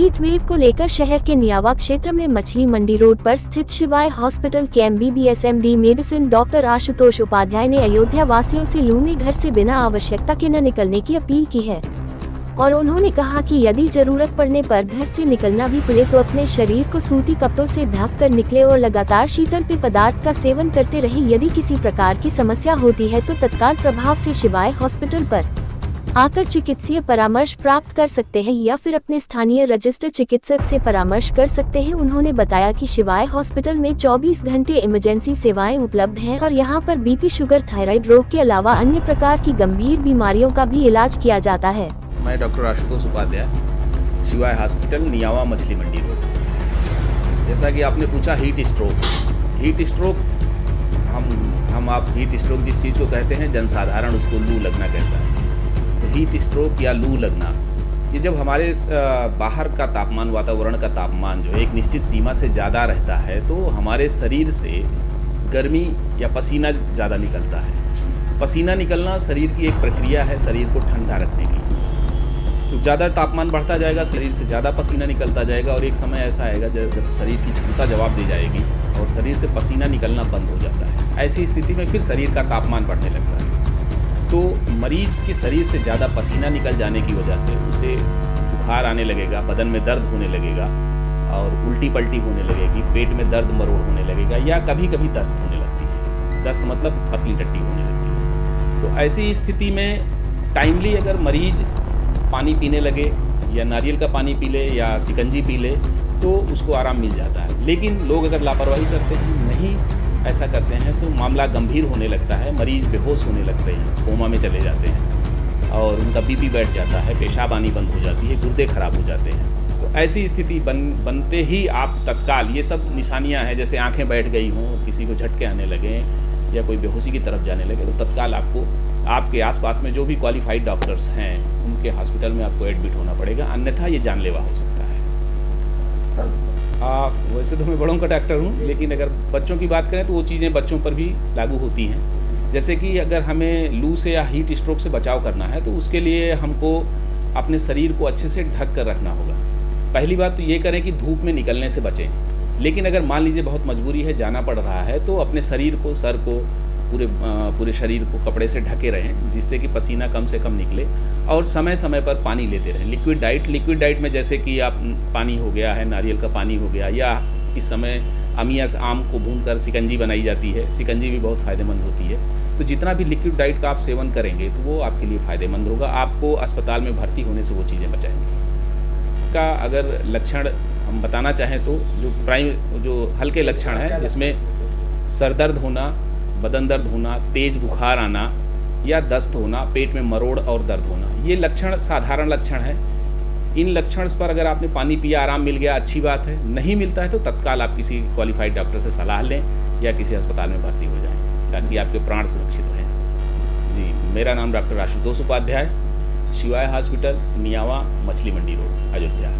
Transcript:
Heat wave को लेकर शहर के नियावा क्षेत्र में मछली मंडी रोड पर स्थित शिवाय हॉस्पिटल के MBBS MD medicine doctor Ashutosh Upadhyay ने अयोध्या वासियों से लू में घर से बिना आवश्यकता के न निकलने की अपील की है और उन्होंने कहा कि यदि जरूरत पड़ने पर घर से निकलना भी पड़े तो अपने शरीर को सूती कपड़ों से ढक कर निकले और लगातार शीतल पेय पदार्थ का सेवन करते रहे। यदि किसी प्रकार की समस्या होती है तो तत्काल प्रभाव से शिवाय हॉस्पिटल पर आकर चिकित्सीय परामर्श प्राप्त कर सकते हैं या फिर अपने स्थानीय रजिस्टर्ड चिकित्सक से परामर्श कर सकते हैं। उन्होंने बताया कि शिवाय हॉस्पिटल में 24 घंटे इमरजेंसी सेवाएं उपलब्ध हैं और यहां पर BP, शुगर, थायराइड रोग के अलावा अन्य प्रकार की गंभीर बीमारियों का भी इलाज किया जाता है। मैं डॉक्टर आशुतोष उपाध्याय, शिवाय हॉस्पिटल, नियावा, मछली मंडी रोड। जैसा कि आपने पूछा हीट स्ट्रोक आप हीट स्ट्रोक जिस चीज़ को कहते हैं जनसाधारण उसको लू लगना कहता है। तो हीट स्ट्रोक या लू लगना ये जब हमारे बाहर का तापमान, वातावरण का तापमान जो एक निश्चित सीमा से ज़्यादा रहता है तो हमारे शरीर से गर्मी या पसीना ज़्यादा निकलता है। पसीना निकलना शरीर की एक प्रक्रिया है शरीर को ठंडा रखने की। तो ज़्यादा तापमान बढ़ता जाएगा, शरीर से ज़्यादा पसीना निकलता जाएगा और एक समय ऐसा आएगा जब शरीर की क्षमता जवाब दे जाएगी और शरीर से पसीना निकलना बंद हो जाता है। ऐसी स्थिति में फिर शरीर का तापमान बढ़ने लगता है। तो मरीज के शरीर से ज़्यादा पसीना निकल जाने की वजह से उसे बुखार आने लगेगा, बदन में दर्द होने लगेगा और उल्टी पल्टी होने लगेगी, पेट में दर्द मरोड़ होने लगेगा या कभी कभी दस्त होने लगती है। दस्त मतलब पतली टट्टी होने लगती है। तो ऐसी स्थिति में टाइमली अगर मरीज पानी पीने लगे या नारियल का पानी पी ले या शिकंजी पी ले तो उसको आराम मिल जाता है। लेकिन लोग अगर लापरवाही करते हैं, नहीं ऐसा करते हैं तो मामला गंभीर होने लगता है, मरीज बेहोश होने लगते हैं, कोमा में चले जाते हैं और उनका BP बैठ जाता है, पेशाब आनी बंद हो जाती है, गुर्दे खराब हो जाते हैं। तो ऐसी स्थिति बनते ही आप तत्काल, ये सब निशानियां हैं, जैसे आंखें बैठ गई हों, किसी को झटके आने लगे या कोई बेहोशी की तरफ जाने लगे तो तत्काल आपको आपके आसपास में जो भी क्वालिफाइड डॉक्टर्स हैं उनके हॉस्पिटल में आपको एडमिट होना पड़ेगा, अन्यथा ये जानलेवा हो सकता है। वैसे तो मैं बड़ों का डॉक्टर हूँ, लेकिन अगर बच्चों की बात करें तो वो चीज़ें बच्चों पर भी लागू होती हैं। जैसे कि अगर हमें लू से या हीट स्ट्रोक से बचाव करना है तो उसके लिए हमको अपने शरीर को अच्छे से ढक कर रखना होगा। पहली बात तो ये करें कि धूप में निकलने से बचें। लेकिन अगर मान लीजिए बहुत मजबूरी है, जाना पड़ रहा है, तो अपने शरीर को, सर को, पूरे शरीर को कपड़े से ढके रहें जिससे कि पसीना कम से कम निकले और समय समय पर पानी लेते रहें। लिक्विड डाइट में जैसे कि आप पानी हो गया है, नारियल का पानी हो गया, या इस समय अमिया से आम को भूनकर शिकंजी बनाई जाती है, शिकंजी भी बहुत फ़ायदेमंद होती है। तो जितना भी लिक्विड डाइट का आप सेवन करेंगे तो वो आपके लिए फ़ायदेमंद होगा, आपको अस्पताल में भर्ती होने से वो चीज़ें बचाएंगी। का अगर लक्षण हम बताना चाहें तो जो हल्के लक्षण हैं जिसमें सर दर्द होना, बदन दर्द होना, तेज बुखार आना या दस्त होना, पेट में मरोड़ और दर्द होना, ये लक्षण साधारण लक्षण हैं। इन लक्षण पर अगर आपने पानी पिया, आराम मिल गया, अच्छी बात है। नहीं मिलता है तो तत्काल आप किसी क्वालिफाइड डॉक्टर से सलाह लें या किसी अस्पताल में भर्ती हो जाएं ताकि आपके प्राण सुरक्षित रहें। जी, मेरा नाम डॉक्टर आशुतोष उपाध्याय, शिवाय हॉस्पिटल, नियावा, मछली मंडी रोड, अयोध्या।